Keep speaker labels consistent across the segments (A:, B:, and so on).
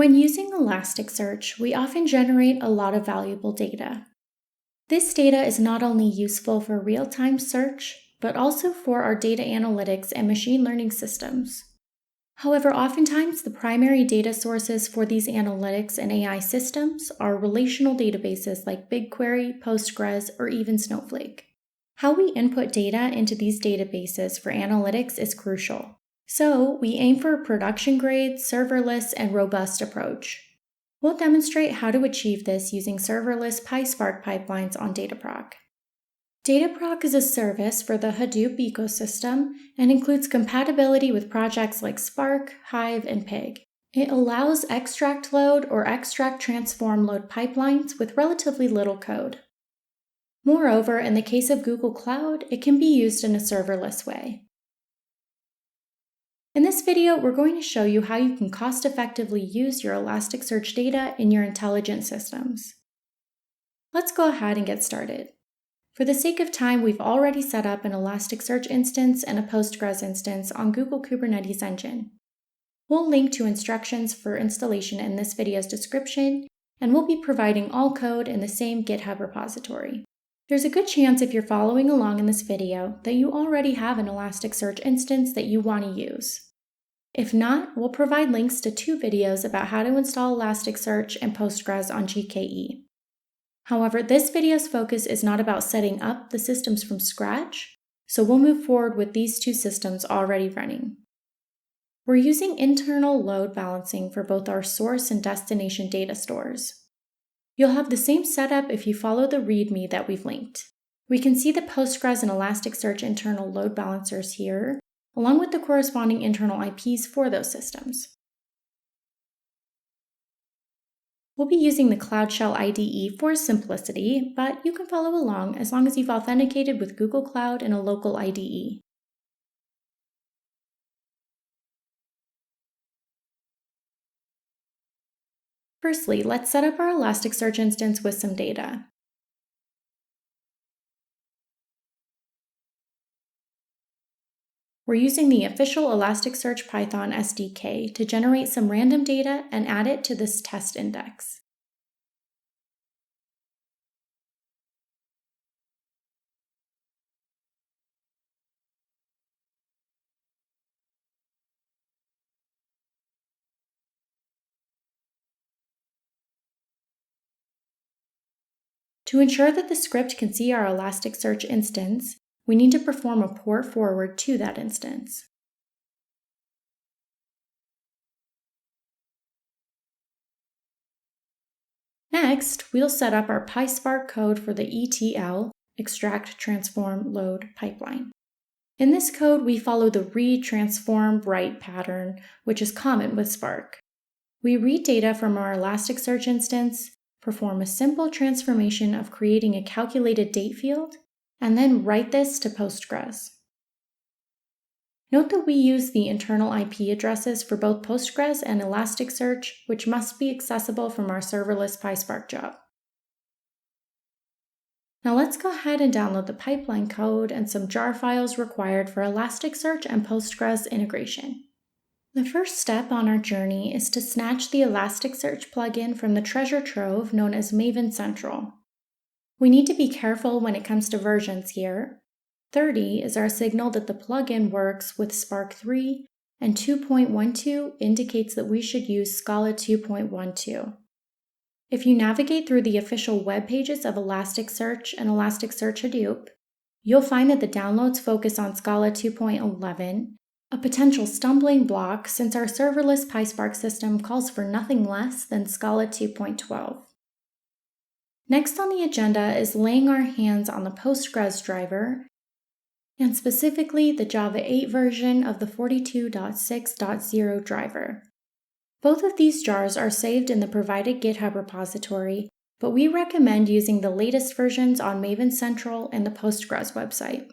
A: When using Elasticsearch, we often generate a lot of valuable data. This data is not only useful for real-time search, but also for our data analytics and machine learning systems. However, oftentimes the primary data sources for these analytics and AI systems are relational databases like BigQuery, Postgres, or even Snowflake. How we input data into these databases for analytics is crucial. So, we aim for a production-grade, serverless, and robust approach. We'll demonstrate how to achieve this using serverless PySpark pipelines on Dataproc. Dataproc is a service for the Hadoop ecosystem and includes compatibility with projects like Spark, Hive, and Pig. It allows extract load or extract transform load pipelines with relatively little code. Moreover, in the case of Google Cloud, it can be used in a serverless way. In this video, we're going to show you how you can cost-effectively use your Elasticsearch data in your intelligent systems. Let's go ahead and get started. For the sake of time, we've already set up an Elasticsearch instance and a Postgres instance on Google Kubernetes Engine. We'll link to instructions for installation in this video's description, and we'll be providing all code in the same GitHub repository. There's a good chance if you're following along in this video that you already have an Elasticsearch instance that you want to use. If not, we'll provide links to 2 videos about how to install Elasticsearch and Postgres on GKE. However, this video's focus is not about setting up the systems from scratch, so we'll move forward with these 2 systems already running. We're using internal load balancing for both our source and destination data stores. You'll have the same setup if you follow the README that we've linked. We can see the Postgres and Elasticsearch internal load balancers here, along with the corresponding internal IPs for those systems. We'll be using the Cloud Shell IDE for simplicity, but you can follow along as long as you've authenticated with Google Cloud in a local IDE. Firstly, let's set up our Elasticsearch instance with some data. We're using the official Elasticsearch Python SDK to generate some random data and add it to this test index. To ensure that the script can see our Elasticsearch instance, we need to perform a port forward to that instance. Next, we'll set up our PySpark code for the ETL, extract, transform, load pipeline. In this code, we follow the read, transform, write pattern, which is common with Spark. We read data from our Elasticsearch instance, perform a simple transformation of creating a calculated date field, and then write this to Postgres. Note that we use the internal IP addresses for both Postgres and Elasticsearch, which must be accessible from our serverless PySpark job. Now let's go ahead and download the pipeline code and some jar files required for Elasticsearch and Postgres integration. The first step on our journey is to snatch the Elasticsearch plugin from the treasure trove known as Maven Central. We need to be careful when it comes to versions here. 30 is our signal that the plugin works with Spark 3, and 2.12 indicates that we should use Scala 2.12. If you navigate through the official web pages of Elasticsearch and Elasticsearch Hadoop, you'll find that the downloads focus on Scala 2.11, a potential stumbling block since our serverless PySpark system calls for nothing less than Scala 2.12. Next on the agenda is laying our hands on the Postgres driver, and specifically the Java 8 version of the 42.6.0 driver. Both of these jars are saved in the provided GitHub repository, but we recommend using the latest versions on Maven Central and the Postgres website.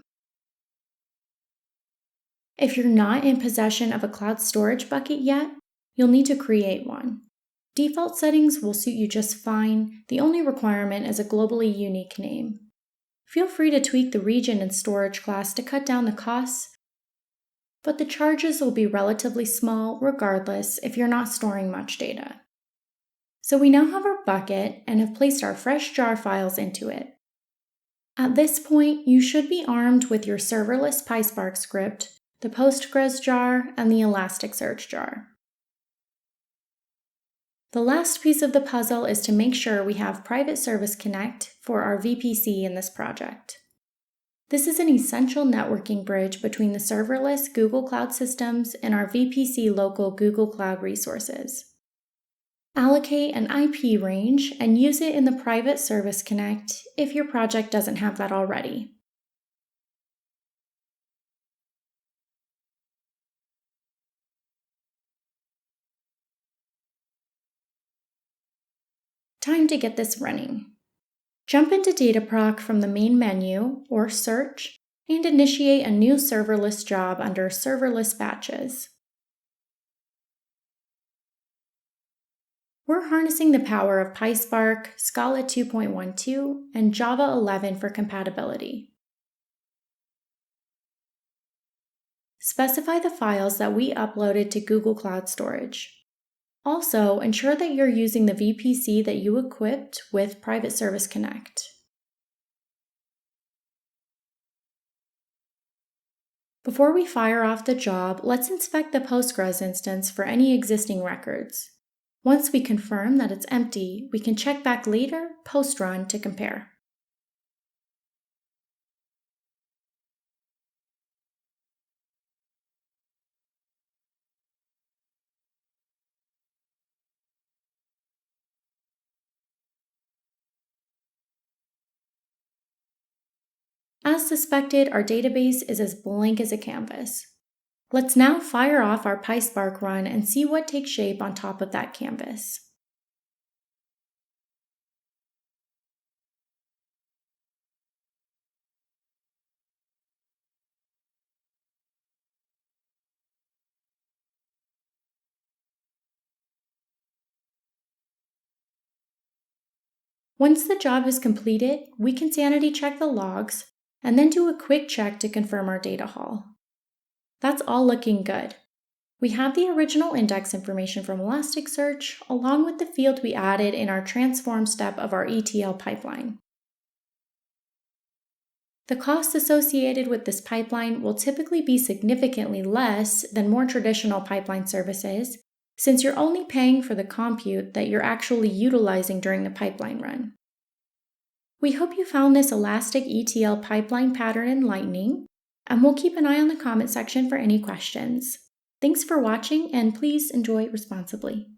A: If you're not in possession of a cloud storage bucket yet, you'll need to create one. Default settings will suit you just fine. The only requirement is a globally unique name. Feel free to tweak the region and storage class to cut down the costs, but the charges will be relatively small regardless if you're not storing much data. So we now have our bucket and have placed our fresh jar files into it. At this point, you should be armed with your serverless PySpark script, the Postgres jar, and the Elasticsearch jar. The last piece of the puzzle is to make sure we have Private Service Connect for our VPC in this project. This is an essential networking bridge between the serverless Google Cloud systems and our VPC local Google Cloud resources. Allocate an IP range and use it in the Private Service Connect if your project doesn't have that already. Time to get this running. Jump into Dataproc from the main menu, or Search, and initiate a new serverless job under Serverless Batches. We're harnessing the power of PySpark, Scala 2.12, and Java 11 for compatibility. Specify the files that we uploaded to Google Cloud Storage. Also, ensure that you're using the VPC that you equipped with Private Service Connect. Before we fire off the job, let's inspect the Postgres instance for any existing records. Once we confirm that it's empty, we can check back later, post-run, to compare. As suspected, our database is as blank as a canvas. Let's now fire off our PySpark run and see what takes shape on top of that canvas. Once the job is completed, we can sanity check the logs and then do a quick check to confirm our data haul. That's all looking good. We have the original index information from Elasticsearch, along with the field we added in our transform step of our ETL pipeline. The costs associated with this pipeline will typically be significantly less than more traditional pipeline services, since you're only paying for the compute that you're actually utilizing during the pipeline run. We hope you found this Elastic ETL pipeline pattern enlightening, and we'll keep an eye on the comment section for any questions. Thanks for watching, and please enjoy responsibly.